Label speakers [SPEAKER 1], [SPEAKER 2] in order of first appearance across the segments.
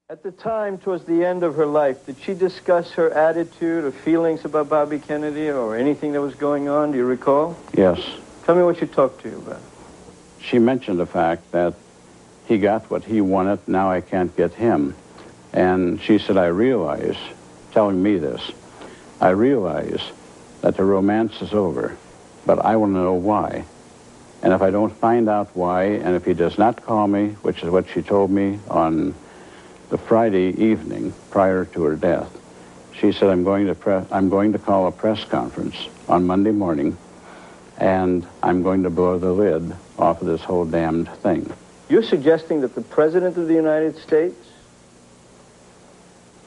[SPEAKER 1] At the time, towards the end of her life, did she discuss her attitude or feelings about Bobby Kennedy or anything that was going on? Do you recall?
[SPEAKER 2] Yes.
[SPEAKER 1] Tell me what she talked to you about.
[SPEAKER 2] She mentioned the fact that he got what he wanted, now I can't get him. And she said, I realize, telling me this, I realize that the romance is over, but I want to know why. And if I don't find out why, and if he does not call me, which is what she told me on the Friday evening prior to her death, she said, I'm going to call a press conference on Monday morning, and I'm going to blow the lid off of this whole damned thing.
[SPEAKER 1] You're suggesting that the President of the United States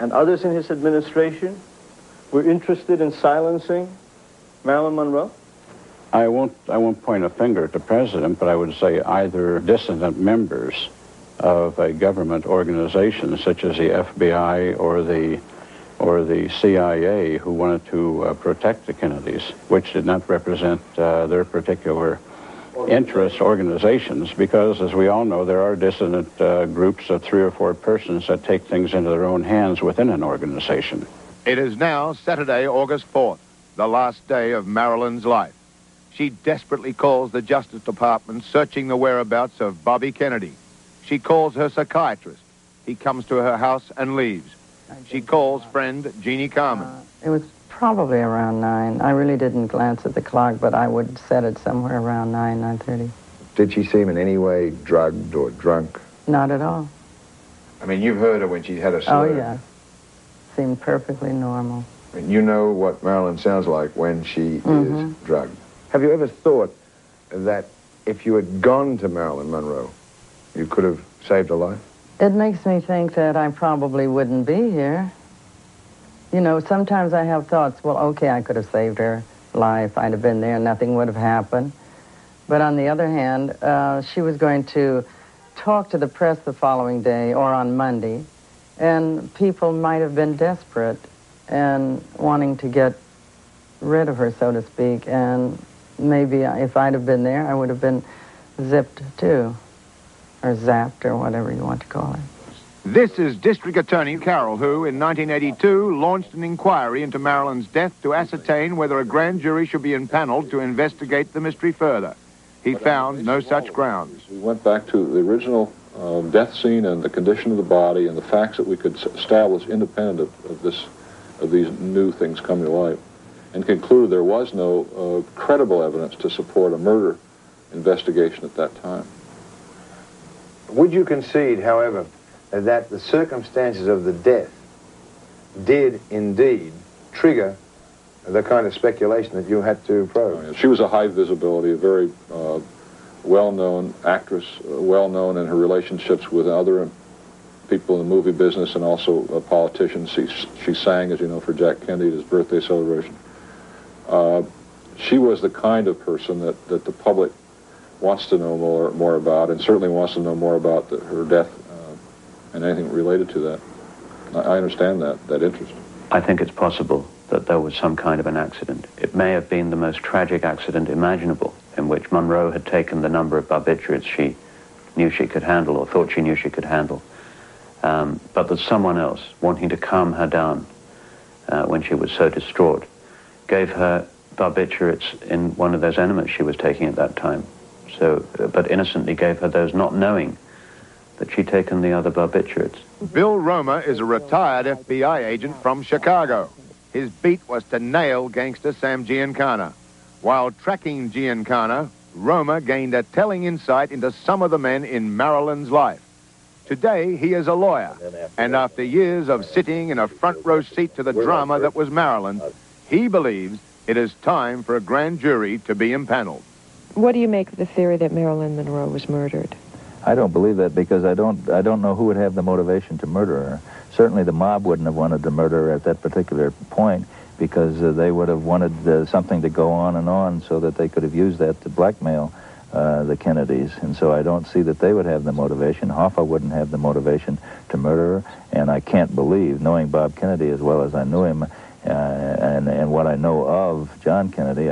[SPEAKER 1] and others in his administration were interested in silencing Marilyn Monroe?
[SPEAKER 2] I won't point a finger at the President, but I would say either dissident members of a government organization such as the FBI or the CIA who wanted to protect the Kennedys, which did not represent their particular interest organizations, because as we all know, there are dissident groups of 3 or 4 persons that take things into their own hands within an organization.
[SPEAKER 3] It is now Saturday, August 4th, the last day of Marilyn's life. She desperately calls the Justice Department, searching the whereabouts of Bobby Kennedy. She calls her psychiatrist. He comes to her house and leaves. She calls friend Jeannie Carmen.
[SPEAKER 4] It was probably around 9. I really didn't glance at the clock, but I would set it somewhere around 9:30.
[SPEAKER 5] Did she seem in any way drugged or drunk?
[SPEAKER 4] Not at all.
[SPEAKER 5] I mean, you've heard her when she had a slur.
[SPEAKER 4] Oh, yeah. Seemed perfectly normal.
[SPEAKER 5] And you know what Marilyn sounds like when she is drugged. Have you ever thought that if you had gone to Marilyn Monroe, you could have saved her life?
[SPEAKER 4] It makes me think that I probably wouldn't be here. You know, sometimes I have thoughts, well, okay, I could have saved her life. I'd have been there. Nothing would have happened. But on the other hand, she was going to talk to the press the following day or on Monday, and people might have been desperate and wanting to get rid of her, so to speak, and maybe if I'd have been there, I would have been zipped too, or zapped, or whatever you want to call it.
[SPEAKER 3] This is District Attorney Carroll, who, in 1982, launched an inquiry into Marilyn's death to ascertain whether a grand jury should be impaneled to investigate the mystery further. He found no such grounds.
[SPEAKER 6] We went back to the original death scene and the condition of the body and the facts that we could establish independent of these new things coming to light, and concluded there was no credible evidence to support a murder investigation at that time.
[SPEAKER 5] Would you concede, however, that the circumstances of the death did indeed trigger the kind of speculation that you had to probe?
[SPEAKER 6] Oh, yeah. She was a high visibility, a very well-known actress, well-known in her relationships with other people in the movie business and also politicians. She sang, as you know, for Jack Kennedy at his birthday celebration. She was the kind of person that the public wants to know more about, and certainly wants to know more about her death and anything related to that. I understand that interest.
[SPEAKER 7] I think it's possible that there was some kind of an accident. It may have been the most tragic accident imaginable, in which Monroe had taken the number of barbiturates she knew she could handle, or thought she knew she could handle, but that someone else, wanting to calm her down when she was so distraught, gave her barbiturates in one of those enemas she was taking at that time. So, but innocently gave her those, not knowing that she'd taken the other barbiturates.
[SPEAKER 3] Bill Roma is a retired FBI agent from Chicago. His beat was to nail gangster Sam Giancana. While tracking Giancana, Roma gained a telling insight into some of the men in Marilyn's life. Today, he is a lawyer, and after years of sitting in a front-row seat to the drama that was Marilyn, he believes it is time for a grand jury to be impaneled.
[SPEAKER 8] What do you make of the theory that Marilyn Monroe was murdered?
[SPEAKER 9] I don't believe that, because I don't know who would have the motivation to murder her. Certainly the mob wouldn't have wanted to murder her at that particular point, because they would have wanted something to go on and on so that they could have used that to blackmail the Kennedys. And so I don't see that they would have the motivation. Hoffa wouldn't have the motivation to murder her. And I can't believe, knowing Bob Kennedy as well as I knew him, and what I know of John Kennedy,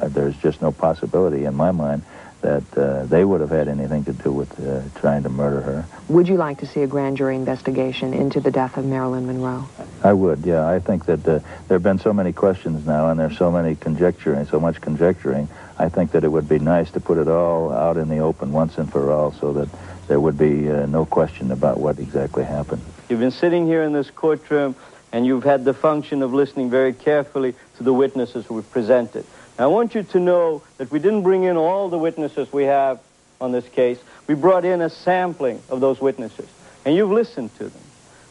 [SPEAKER 9] there's just no possibility in my mind that they would have had anything to do with trying to murder her.
[SPEAKER 8] Would you like to see a grand jury investigation into the death of Marilyn Monroe?
[SPEAKER 9] I would, yeah. I think that there have been so many questions now, and there's so much conjecturing. I think that it would be nice to put it all out in the open once and for all, so that there would be no question about what exactly happened.
[SPEAKER 1] You've been sitting here in this courtroom, and you've had the function of listening very carefully to the witnesses we've presented. Now, I want you to know that we didn't bring in all the witnesses we have on this case. We brought in a sampling of those witnesses, and you've listened to them.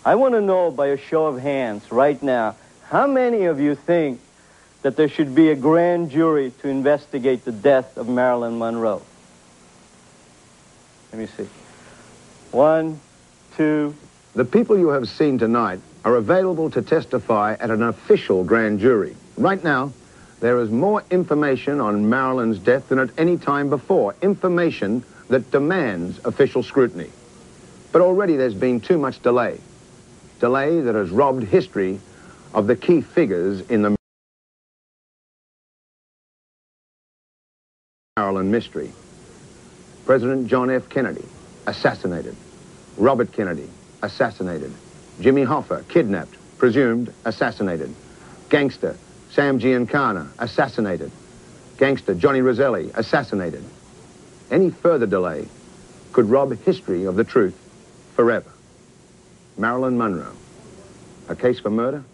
[SPEAKER 1] I want to know by a show of hands right now, how many of you think that there should be a grand jury to investigate the death of Marilyn Monroe? Let me see. 1, 2.
[SPEAKER 3] The people you have seen tonight are available to testify at an official grand jury. Right now, there is more information on Marilyn's death than at any time before, information that demands official scrutiny. But already there's been too much delay. Delay that has robbed history of the key figures in the Marilyn mystery. President John F. Kennedy, assassinated. Robert Kennedy, assassinated. Jimmy Hoffa, kidnapped, presumed assassinated. Gangster Sam Giancana, assassinated. Gangster Johnny Roselli, assassinated. Any further delay could rob history of the truth forever. Marilyn Monroe, a case for murder